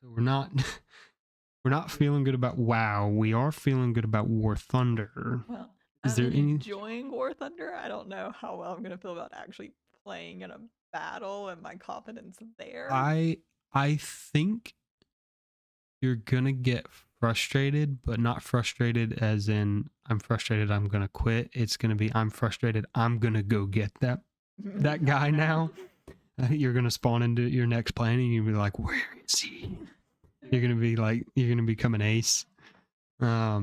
so we're not feeling good about WoW. We are feeling good about War Thunder. Well, Is I'm there any? enjoying War Thunder. I don't know how well I'm gonna feel about actually playing in a battle and my confidence there. I think you're gonna get frustrated, but not frustrated as in I'm frustrated, I'm gonna quit. It's gonna be I'm frustrated, I'm gonna go get that guy now. You're gonna spawn into your next planet and you'll be like, where is he? You're gonna become an ace. I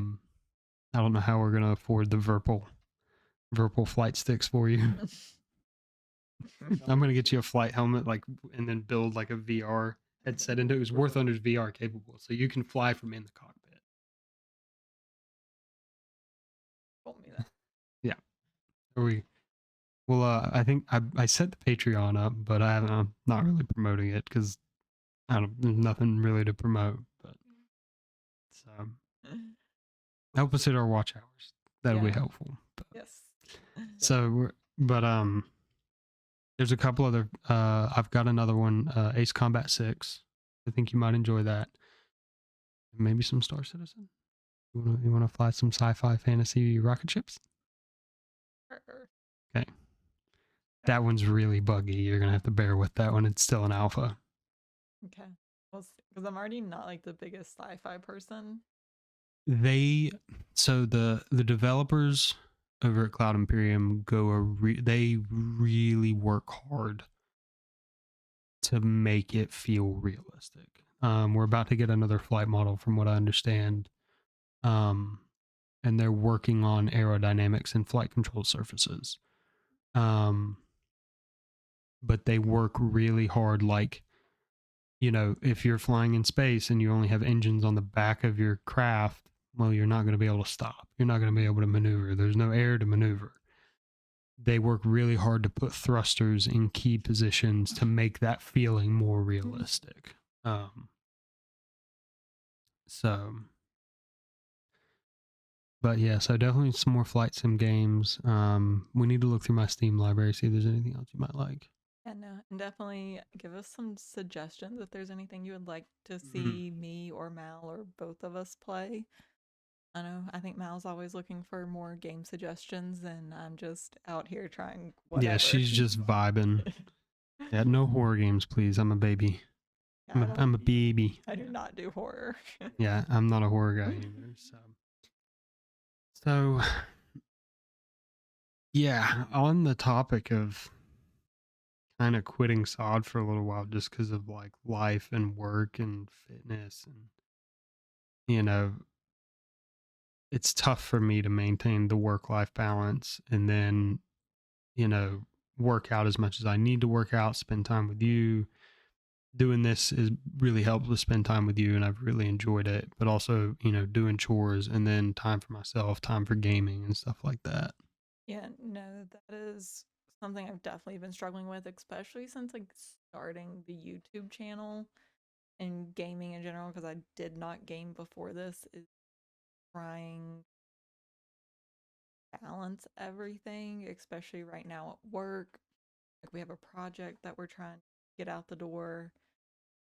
don't know how we're gonna afford the Verpal flight sticks for you. I'm gonna get you a flight helmet, and then build like a VR headset into it. Because War Thunder's VR capable, so you can fly from in the cockpit. Told me that. Yeah. Are we? Well, I think I set the Patreon up, but I'm not really promoting it because there's nothing really to promote. But so help us hit our watch hours. That'll be helpful. But, Yes. There's a couple other. I've got another one, Ace Combat 6. I think you might enjoy that. Maybe some Star Citizen. You want to fly some sci-fi fantasy rocket ships? Sure. Okay. That one's really buggy. You're gonna have to bear with that one. It's still an alpha. Okay. Well, because I'm already not like the biggest sci-fi person. So the developers over at Cloud Imperium they really work hard to make it feel realistic. We're about to get another flight model, from what I understand, and they're working on aerodynamics and flight control surfaces. But they work really hard. Like, if you're flying in space and you only have engines on the back of your craft, well, you're not going to be able to stop. You're not going to be able to maneuver. There's no air to maneuver. They work really hard to put thrusters in key positions to make that feeling more realistic. So, but yeah, so definitely some more flight sim games. We need to look through my Steam library, see if there's anything else you might like. Yeah, no, and definitely give us some suggestions if there's anything you would like to see me or Mal or both of us play. I think Mal's always looking for more game suggestions, and I'm just out here trying whatever. Yeah, she's just vibing. Yeah, no horror games, please. I'm a baby. I'm a baby. I do not do horror. Yeah, I'm not a horror guy either. So yeah, on the topic of kind of quitting sod for a little while just because of like life and work and fitness, and it's tough for me to maintain the work-life balance and then work out as much as I need to work out, spend time with you. Doing this is really helped to spend time with you, and I've really enjoyed it, but also doing chores and then time for myself, time for gaming and stuff like that. Yeah, no, that is something I've definitely been struggling with, especially since like starting the YouTube channel and gaming in general, because I did not game before this, is trying to balance everything, especially right now at work. Like we have a project that we're trying to get out the door,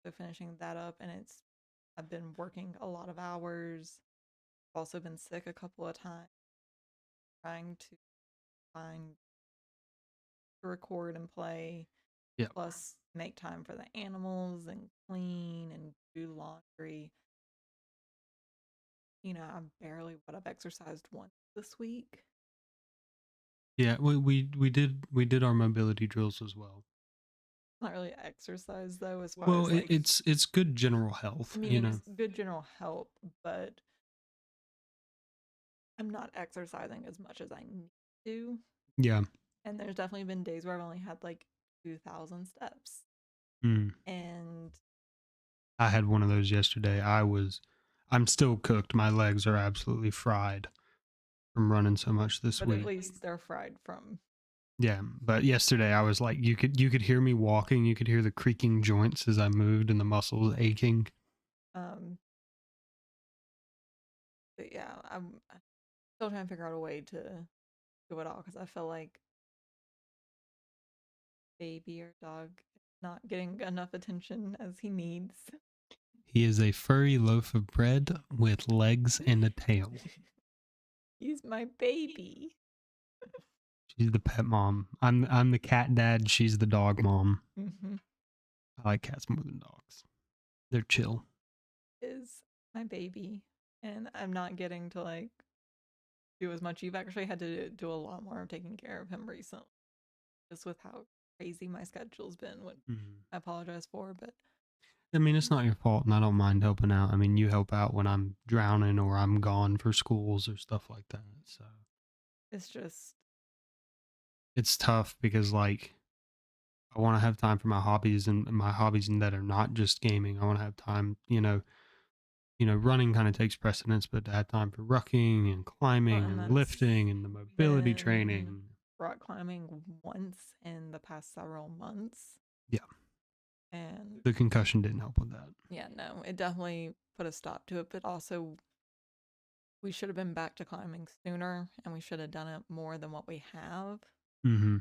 so finishing that up, and I've been working a lot of hours. I've also been sick a couple of times, trying to find to record and play, Yeah. plus make time for the animals and clean and do laundry. I barely what I've exercised once this week. Yeah, we did our mobility drills as well. Not really exercise though, as far Well, as like it's good general health, I mean it's good general help, but I'm not exercising as much as I need to. Yeah. And there's definitely been days where I've only had like 2,000 steps. Mm. And I had one of those yesterday. I'm still cooked. My legs are absolutely fried from running so much this But at week. least they're fried from. Yeah, but yesterday I was like, you could hear me walking. You could hear the creaking joints as I moved and the muscles aching. Um, but yeah, I'm still trying to figure out a way to do it all because I feel like baby or dog is not getting enough attention as he needs. He is a furry loaf of bread with legs and a tail. He's my baby. She's the pet mom. I'm the cat dad. She's the dog mom. Mm-hmm. I like cats more than dogs. They're chill. Is my baby, and I'm not getting to like do as much. You've actually had to do a lot more of taking care of him recently, just with how crazy my schedule's been. What I apologize for, but I mean, it's not your fault, and I don't mind helping out. I mean, you help out when I'm drowning or I'm gone for schools or stuff like that. So it's just it's tough because, like, I want to have time for my hobbies and my hobbies and that are not just gaming. I want to have time, running kind of takes precedence, but to have time for rucking and climbing and and that's lifting and the mobility been training. rock climbing once in the past several months. Yeah, And the concussion didn't help with that. yeah, no, it definitely put a stop to it, but also we should have been back to climbing sooner and we should have done it more than what we have. Mm-hmm.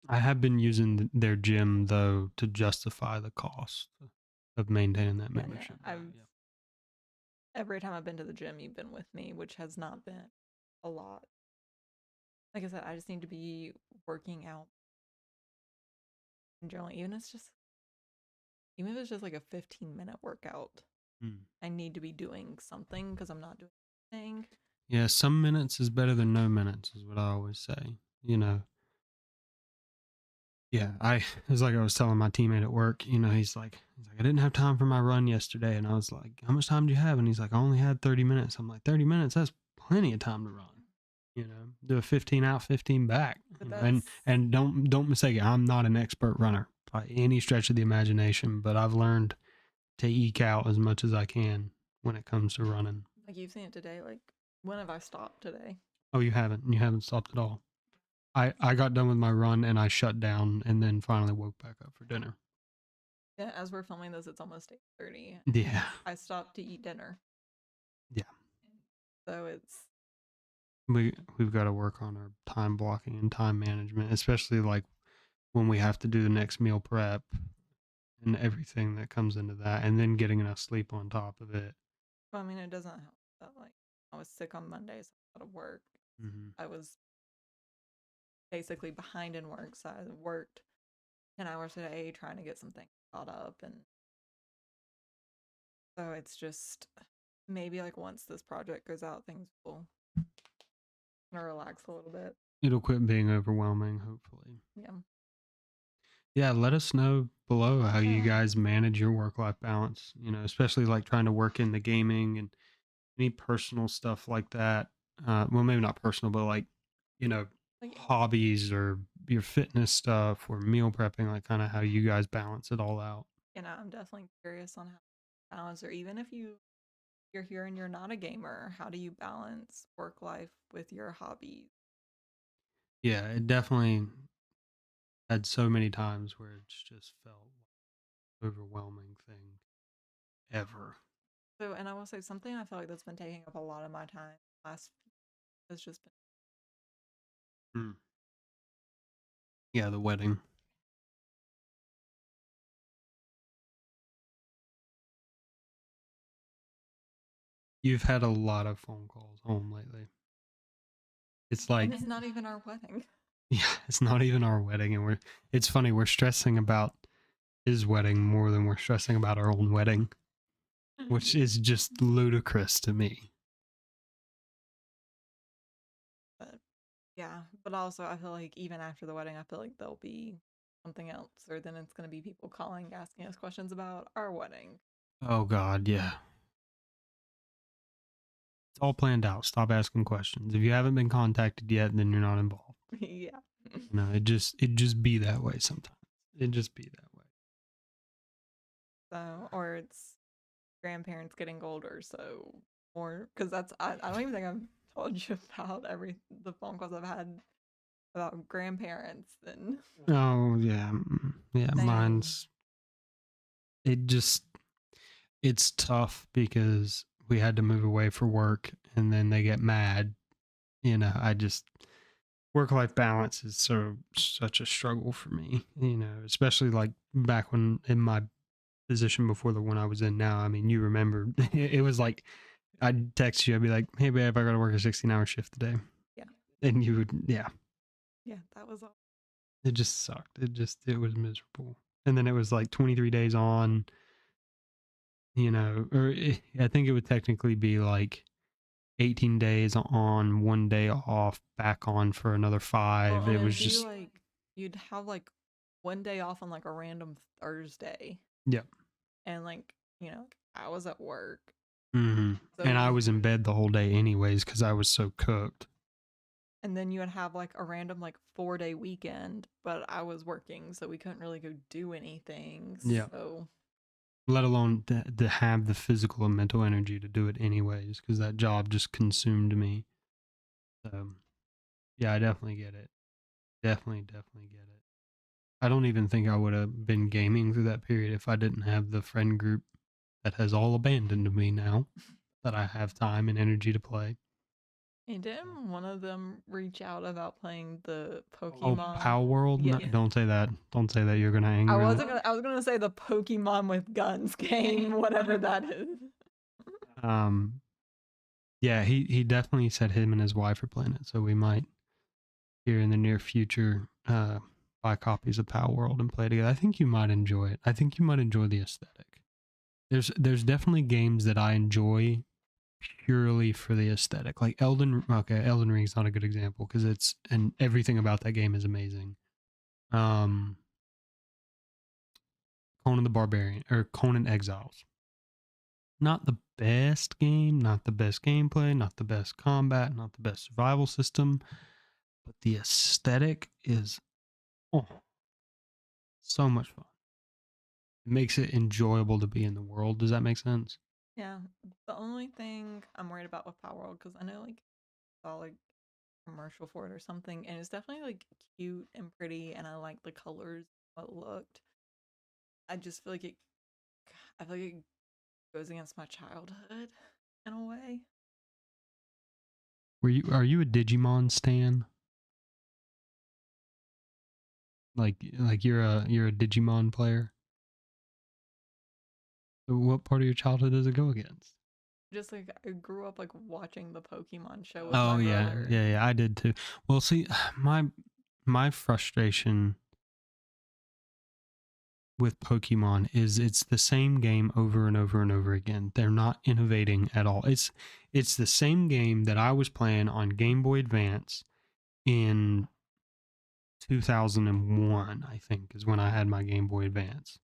I have been using their gym though to justify the cost of maintaining that Yeah, no, membership. I've every time I've been to the gym, you've been with me, which has not been a lot. Like I said, I just need to be working out in general, even if it's just like a 15-minute workout. Mm. I need to be doing something because I'm not doing anything. Yeah, some minutes is better than no minutes, is what I always say. Yeah, it was like I was telling my teammate at work, I didn't have time for my run yesterday. And I was like, how much time do you have? And he's like, I only had 30 minutes. I'm like, 30 minutes? That's plenty of time to run. Do a 15 out, 15 back. But And don't mistake it. I'm not an expert runner by any stretch of the imagination, but I've learned to eke out as much as I can when it comes to running. like you've seen it today. Like, when have I stopped today? Oh, you haven't? You haven't stopped at all? I got done with my run and I shut down and then finally woke back up for dinner. Yeah, as we're filming this, it's almost 8:30. Yeah. I stopped to eat dinner. Yeah. So it's We've got to work on our time blocking and time management, especially like when we have to do the next meal prep and everything that comes into that, and then getting enough sleep on top of it. well, I mean, it doesn't help that like I was sick on Monday, so I was out of work. Mm-hmm. I was basically behind in work, so I worked 10 hours a day trying to get something caught up, and so it's just maybe like once this project goes out, things will relax a little bit. It'll quit being overwhelming, hopefully. Yeah. Yeah, let us know below how you guys manage your work-life balance, especially like trying to work in the gaming and any personal stuff like that. Well, maybe not personal, but like, Like, hobbies or your fitness stuff or meal prepping, like kind of how you guys balance it all out. I'm definitely curious on how to balance, or even if you're here and you're not a gamer, how do you balance work life with your hobbies? Yeah, it definitely had so many times where it's just felt like overwhelming thing ever. So, and I will say something I feel like that's been taking up a lot of my time last has just been Mm. Yeah, the wedding. You've had a lot of phone calls home lately. It's like, and it's not even our wedding. yeah, it's not even our wedding, and it's funny, we're stressing about his wedding more than we're stressing about our own wedding, which is just ludicrous to me. But yeah, but also I feel like even after the wedding, I feel like there'll be something else, or then it's going to be people calling, asking us questions about our wedding. Oh God, yeah. It's all planned out. Stop asking questions. If you haven't been contacted yet, then you're not involved. Yeah. It just be that way sometimes. It just be that way. So, or it's grandparents getting older, so more because I don't even think I've told you about the phone calls I've had about grandparents and Oh yeah, yeah. saying, It just it's tough because we had to move away for work, and then they get mad. I just work life balance is such a struggle for me. Especially like back when in my position before the one I was in now. I mean, you remember it was like I'd text you, I'd be like, "Hey babe, I got to work a 16-hour shift today," yeah, and you would, yeah. yeah, that was all. It just sucked. It was miserable. And then it was like 23 days on, I think it would technically be like 18 days on, 1 day off, back on for another Well, 5. and It was it'd be just, like you'd have like one day off on like a random Thursday, yep. and like I was at work, And I so was in bed the whole day anyways because I was so cooked. and then you would have like a random like 4-day weekend, but I was working, so we couldn't really go do anything. Yeah. So Let alone to have the physical and mental energy to do it anyways because that job just consumed me. So, yeah, I definitely get it. Definitely get it. I don't even think I would have been gaming through that period if I didn't have the friend group that has all abandoned me now that I have time and energy to play. and didn't one of them reach out about playing the Oh, Pokemon? Power World? No, Yeah. don't say that. Don't say that. You're gonna I anger wasn't gonna I was gonna say the Pokemon with guns game, whatever that is. it. Yeah, he definitely said him and his wife are playing it, so we might here in the near future buy copies of Power World and play together. I think you might enjoy it. I think you might enjoy the aesthetic. There's definitely games that I enjoy purely for the aesthetic. Like Elden Ring's not a good example because and everything about that game is amazing. Um Conan the Barbarian or Conan Exiles. Not the best game, not the best gameplay, not the best combat, not the best survival system, but the aesthetic is oh, so much fun. It makes it enjoyable to be in the world. Does that make sense? Yeah. The only thing I'm worried about with Power World, because I know like saw like commercial for it or something, and it's definitely like cute and pretty, and I like the colors, how it looked. I just feel like I feel like it goes against my childhood in a way. Are you a Digimon stan? Like you're a Digimon player? What part of your childhood does it go against? Just like I grew up like watching the Pokemon show with my Oh yeah, brother. yeah, I did too. Well, see, my frustration with Pokemon is it's the same game over and over and over again. They're not innovating at all. It's the same game that I was playing on Game Boy Advance in 2001, I think, is when I had my Game Boy Advance.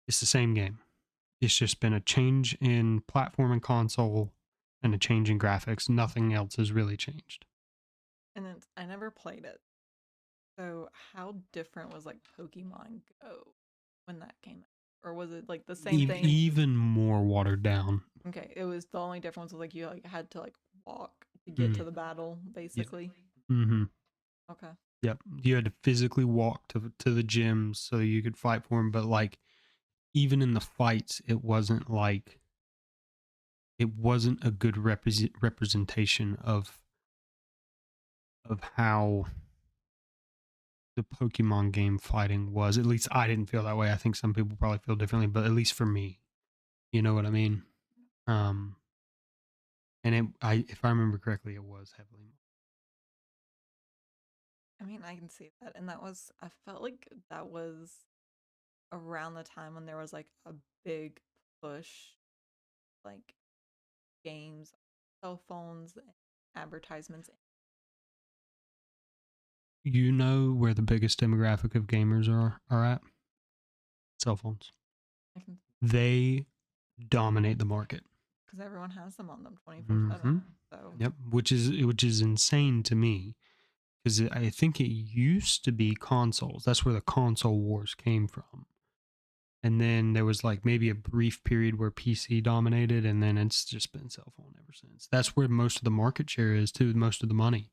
It's the same game. It's just been a change in platform and console and a change in graphics. Nothing else has really changed. And then I never played it. So how different was like Pokemon Go when that came out? Or was it like the same thing? Even more watered down. Okay, it was the only difference was like you like had to like walk to get to the battle, basically. Mm-hmm. Okay. Yep. You had to physically walk to the gym so you could fight for him, but like even in the fights, it wasn't a good representation of how the Pokemon game fighting was. At least I didn't feel that way. I think some people probably feel differently, but at least for me, you know what I mean? Um, and if I remember correctly, it was heavily. I mean, I can see that. And I felt like that was around the time when there was like a big push, like games, cell phones, advertisements. You know where the biggest demographic of gamers are at? Cell phones. They dominate the market. Because everyone has them on them 24/7. Mm-hmm. So Yep, which is insane to me because I think it used to be consoles. That's where the console wars came from. And then there was like maybe a brief period where PC dominated, and then it's just been cell phone ever since. That's where most of the market share is too, most of the money.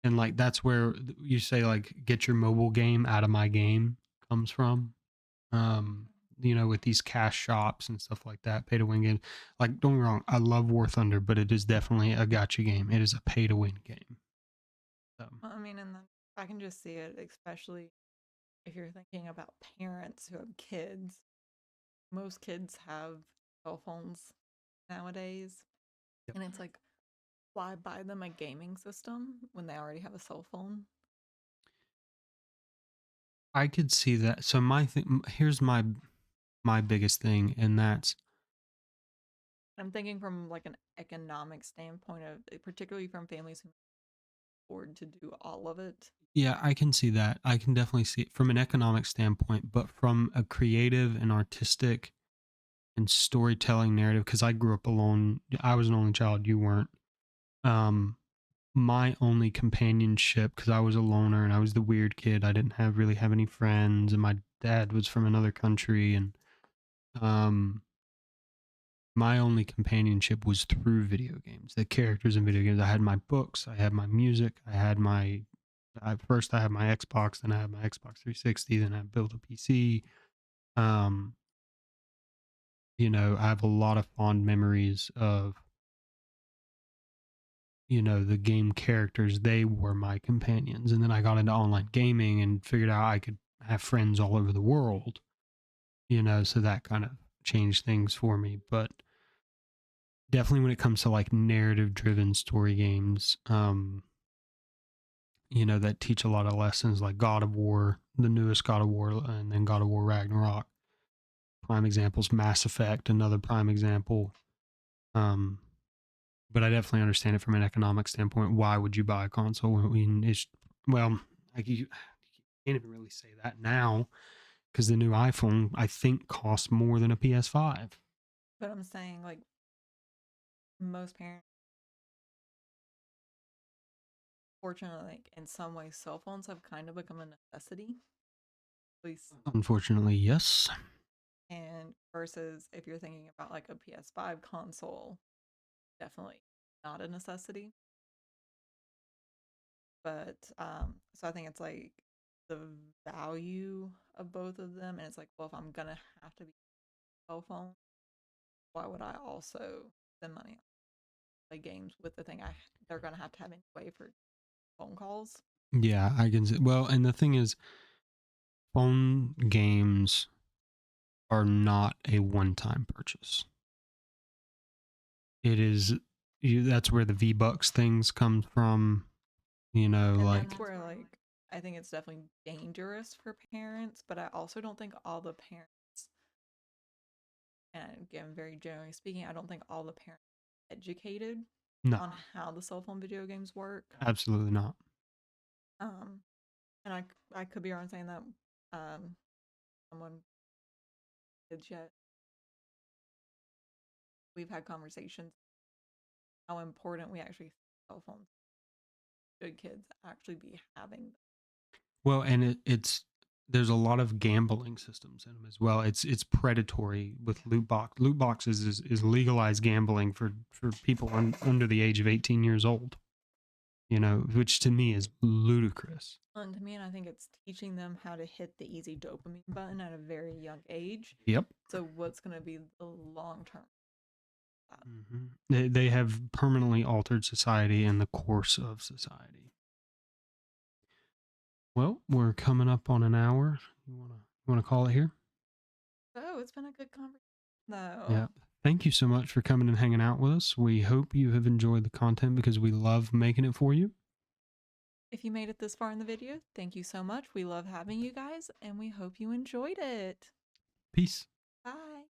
And like that's where you say like get your mobile game out of my game comes from. Um, with these cash shops and stuff like that, pay to win games. Like, don't get me wrong, I love War Thunder, but it is definitely a gotcha game. It is a pay to win game. I mean, and then I can just see it, especially if you're thinking about parents who have kids. Most kids have cell phones nowadays. Yep. And it's like, why buy them a gaming system when they already have a cell phone? I could see that. So here's my biggest thing, and that's I'm thinking from like an economic standpoint of particularly from families who afford to do all of it. yeah, I can see that. I can definitely see it from an economic standpoint, but from a creative and artistic and storytelling narrative, because I grew up alone. I was an only child. You weren't. Um, my only companionship, because I was a loner and I was the weird kid. I didn't really have any friends, and my dad was from another country, and um, my only companionship was through video games. The characters in video games. I had my books. I had my music. First I had my Xbox, then I had my Xbox 360, then I built a PC. Um, I have a lot of fond memories of, the game characters. They were my companions. And then I got into online gaming and figured out I could have friends all over the world, so that kind of changed things for me. But definitely when it comes to like narrative driven story games, that teach a lot of lessons like God of War, the newest God of War, and then God of War Ragnarok. Prime examples, Mass Effect, another prime example. Um, but I definitely understand it from an economic standpoint. Why would you buy a console? I mean, like you can't even really say that now because the new iPhone, I think, costs more than a PS5. But I'm saying like most parents, fortunately, like in some ways, cell phones have kind of become a necessity, at least. Unfortunately, yes. And versus if you're thinking about like a PS5 console, definitely not a necessity. But so I think it's like the value of both of them, and it's like, well, if I'm gonna have to be a cell phone, why would I also spend money on play games with the thing they're gonna have to have anyway for phone calls? Yeah, I can see. Well, and the thing is, phone games are not a one time purchase. It is, that's where the V-Bucks things come from, And like, that's where like I think it's definitely dangerous for parents, but I also don't think all the parents, and again, very generally speaking, I don't think all the parents are educated no, on how the cell phone video games work. absolutely not. Um, and I could be wrong saying that. Someone kids yet. We've had conversations how important we actually cell phones should kids actually be having. Well, and it's there's a lot of gambling systems in them as well. It's predatory with loot box. Loot boxes is legalized gambling for people under the age of 18 years old. Which to me is ludicrous. And to me, and I think it's teaching them how to hit the easy dopamine button at a very young age. Yep. So what's going to be the long term? Mm-hmm. They have permanently altered society and the course of society. Well, we're coming up on an hour. You wanna call it here? So it's been a good conversation, Yeah. though. Thank you so much for coming and hanging out with us. We hope you have enjoyed the content because we love making it for you. If you made it this far in the video, thank you so much. We love having you guys, and we hope you enjoyed it. Peace. Bye.